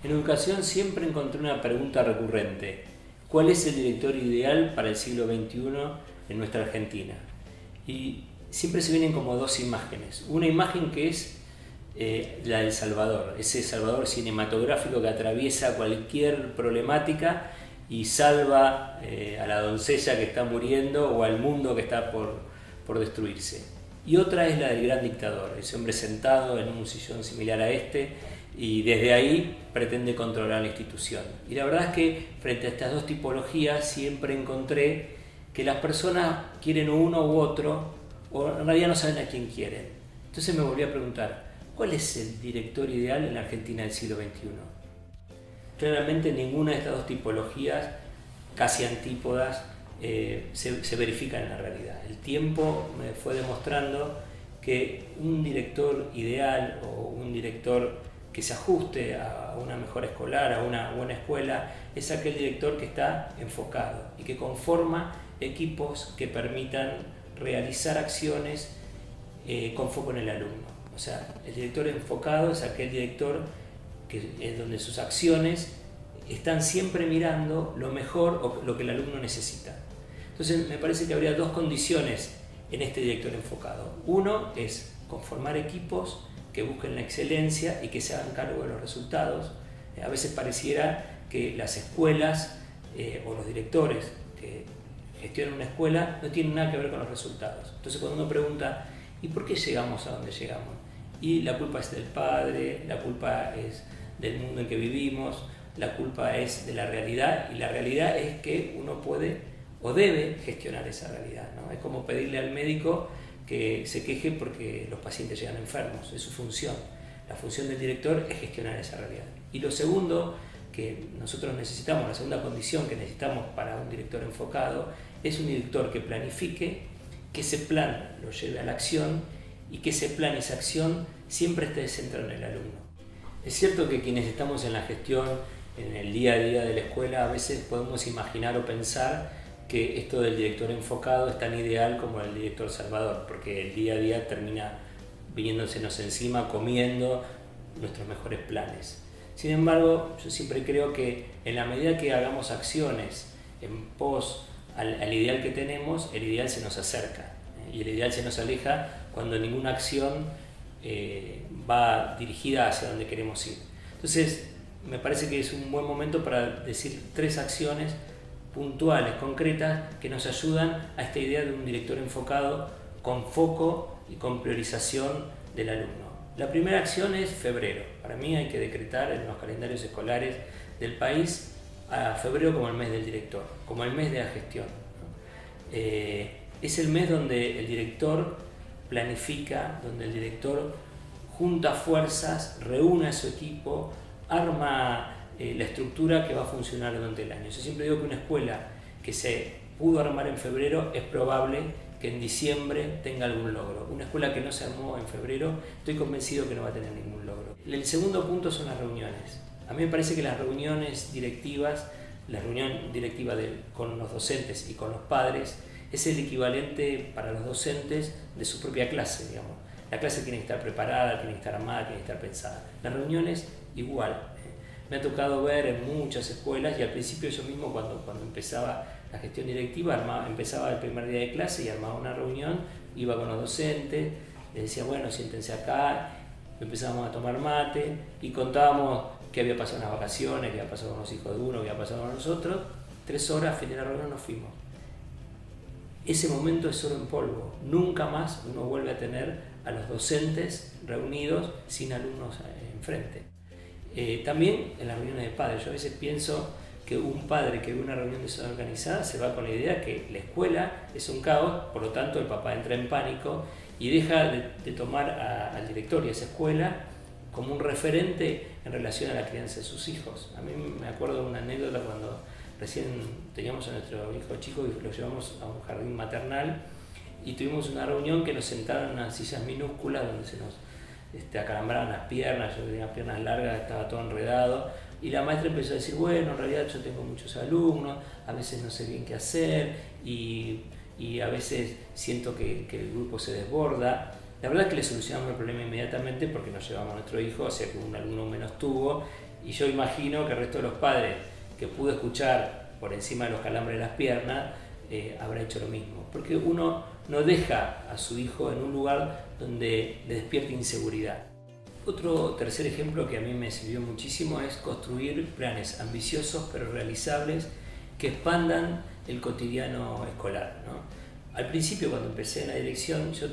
En educación siempre encontré una pregunta recurrente. ¿Cuál es el director ideal para el siglo XXI en nuestra Argentina? Y siempre se vienen como dos imágenes. Una imagen que es la del Salvador, ese Salvador cinematográfico que atraviesa cualquier problemática y salva a la doncella que está muriendo o al mundo que está por destruirse. Y otra es la del gran dictador, ese hombre sentado en un sillón similar a este y desde ahí pretende controlar la institución. Y la verdad es que frente a estas dos tipologías siempre encontré que las personas quieren uno u otro o en realidad no saben a quién quieren. Entonces me volví a preguntar, ¿cuál es el director ideal en la Argentina del siglo XXI? Claramente ninguna de estas dos tipologías, casi antípodas, se verifican en la realidad. El tiempo me fue demostrando que un director ideal o un director que se ajuste a una mejor escolar, a una buena escuela, es aquel director que está enfocado y que conforma equipos que permitan realizar acciones con foco en el alumno. O sea, el director enfocado es aquel director que es donde sus acciones están siempre mirando lo mejor o lo que el alumno necesita. Entonces me parece que habría dos condiciones en este director enfocado. Uno es conformar equipos que busquen la excelencia y que se hagan cargo de los resultados. A veces pareciera que las escuelas o los directores que gestionan una escuela no tienen nada que ver con los resultados. Entonces cuando uno pregunta, ¿y por qué llegamos a donde llegamos? Y la culpa es del padre, la culpa es del mundo en que vivimos, la culpa es de la realidad, y la realidad es que uno puede o debe gestionar esa realidad, ¿no? Es como pedirle al médico que se queje porque los pacientes llegan enfermos, es su función. La función del director es gestionar esa realidad. Y lo segundo que nosotros necesitamos, la segunda condición que necesitamos para un director enfocado, es un director que planifique, que ese plan lo lleve a la acción y que ese plan y esa acción siempre esté centrado en el alumno. Es cierto que quienes estamos en la gestión, en el día a día de la escuela, a veces podemos imaginar o pensar que esto del director enfocado es tan ideal como el director salvador, porque el día a día termina viniéndosenos encima, comiendo nuestros mejores planes. Sin embargo, yo siempre creo que en la medida que hagamos acciones en pos al ideal que tenemos, el ideal se nos acerca, y el ideal se nos aleja cuando ninguna acción va dirigida hacia donde queremos ir. Entonces, me parece que es un buen momento para decir tres acciones puntuales, concretas, que nos ayudan a esta idea de un director enfocado con foco y con priorización del alumno. La primera acción es febrero. Para mí hay que decretar en los calendarios escolares del país a febrero como el mes del director, como el mes de la gestión, ¿no? Es el mes donde el director planifica, donde el director junta fuerzas, reúne a su equipo, arma la estructura que va a funcionar durante el año. Yo siempre digo que una escuela que se pudo armar en febrero es probable que en diciembre tenga algún logro. Una escuela que no se armó en febrero, estoy convencido que no va a tener ningún logro. El segundo punto son las reuniones. A mí me parece que las reuniones directivas, la reunión directiva con los docentes y con los padres, es el equivalente para los docentes de su propia clase, digamos. La clase tiene que estar preparada, tiene que estar armada, tiene que estar pensada. Las reuniones igual. Me ha tocado ver en muchas escuelas, y al principio yo mismo cuando empezaba la gestión directiva, empezaba el primer día de clase y armaba una reunión, iba con los docentes, les decía, bueno, siéntense acá, empezábamos a tomar mate y contábamos qué había pasado en las vacaciones, qué había pasado con los hijos de uno, qué había pasado con nosotros. 3 horas, fin de la reunión, nos fuimos. Ese momento es oro en polvo. Nunca más uno vuelve a tener a los docentes reunidos sin alumnos enfrente. También en las reuniones de padres, yo a veces pienso que un padre que ve una reunión desorganizada se va con la idea que la escuela es un caos, por lo tanto el papá entra en pánico y deja de tomar al director y a esa escuela como un referente en relación a la crianza de sus hijos. A mí me acuerdo de una anécdota cuando recién teníamos a nuestro hijo chico y lo llevamos a un jardín maternal y tuvimos una reunión que nos sentaron en unas sillas minúsculas donde se nos acalambraban las piernas, yo tenía piernas largas, estaba todo enredado, y la maestra empezó a decir, bueno, en realidad yo tengo muchos alumnos, a veces no sé bien qué hacer, y a veces siento que el grupo se desborda. La verdad es que le solucionamos el problema inmediatamente porque nos llevamos a nuestro hijo, o sea que un alumno menos tuvo, Y yo imagino que el resto de los padres que pudo escuchar por encima de los calambres de las piernas, habrá hecho lo mismo. Porque uno no deja a su hijo en un lugar donde le despierte inseguridad. Otro tercer ejemplo que a mí me sirvió muchísimo es construir planes ambiciosos pero realizables que expandan el cotidiano escolar, ¿no? Al principio, cuando empecé en la dirección, yo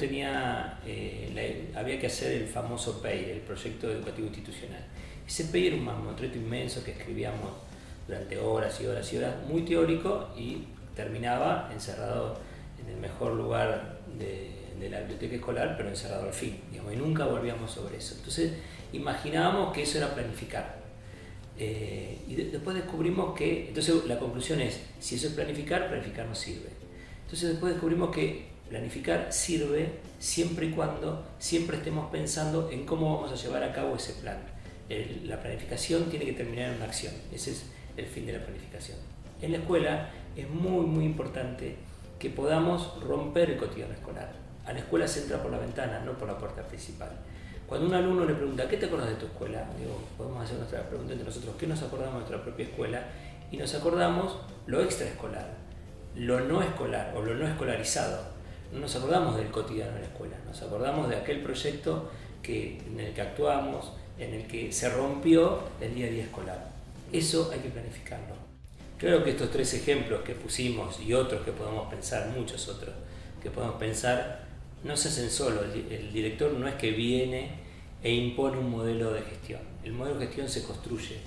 había que hacer el famoso PEI, el Proyecto Educativo Institucional. Ese PEI era un mamotreto inmenso que escribíamos durante horas y horas y horas, muy teórico, y terminaba encerrado en el mejor lugar de la biblioteca escolar, pero encerrado al fin, digamos, y nunca volvíamos sobre eso. Entonces imaginábamos que eso era planificar. Y después descubrimos que, entonces la conclusión es, si eso es planificar, planificar no sirve. Entonces después descubrimos que planificar sirve siempre y cuando siempre estemos pensando en cómo vamos a llevar a cabo ese plan. La planificación tiene que terminar en una acción, ese es el fin de la planificación. En la escuela es muy muy importante que podamos romper el cotidiano escolar. A la escuela se entra por la ventana, no por la puerta principal. Cuando un alumno le pregunta, ¿qué te acuerdas de tu escuela? Digo, podemos hacer nuestra pregunta entre nosotros, ¿qué nos acordamos de nuestra propia escuela? Y nos acordamos lo extraescolar, lo no escolar o lo no escolarizado. No nos acordamos del cotidiano de la escuela, nos acordamos de aquel proyecto en el que actuamos, en el que se rompió el día a día escolar. Eso hay que planificarlo. Claro que estos tres ejemplos que pusimos y otros que podemos pensar, muchos otros que podemos pensar, no se hacen solo. El director no es que viene e impone un modelo de gestión. El modelo de gestión se construye.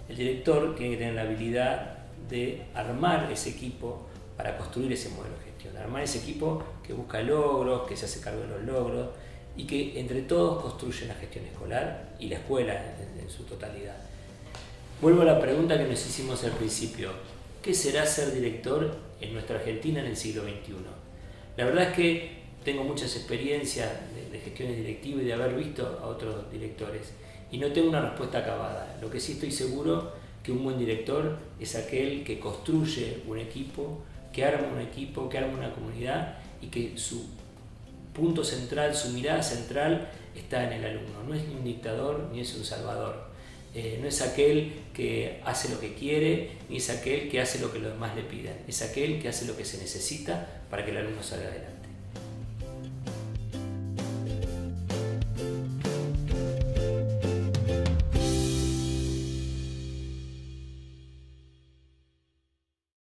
El director tiene que tener la habilidad de armar ese equipo para construir ese modelo de gestión. Armar ese equipo que busca logros, que se hace cargo de los logros y que entre todos construyen la gestión escolar y la escuela en su totalidad. Vuelvo a la pregunta que nos hicimos al principio. ¿Qué será ser director en nuestra Argentina en el siglo XXI? La verdad es que tengo muchas experiencias de gestiones directivas y de haber visto a otros directores y no tengo una respuesta acabada. Lo que sí estoy seguro que un buen director es aquel que construye un equipo, que arma un equipo, que arma una comunidad y que su punto central, su mirada central está en el alumno. No es ni un dictador ni es un salvador. No es aquel que hace lo que quiere ni es aquel que hace lo que los demás le piden. Es aquel que hace lo que se necesita para que el alumno salga adelante.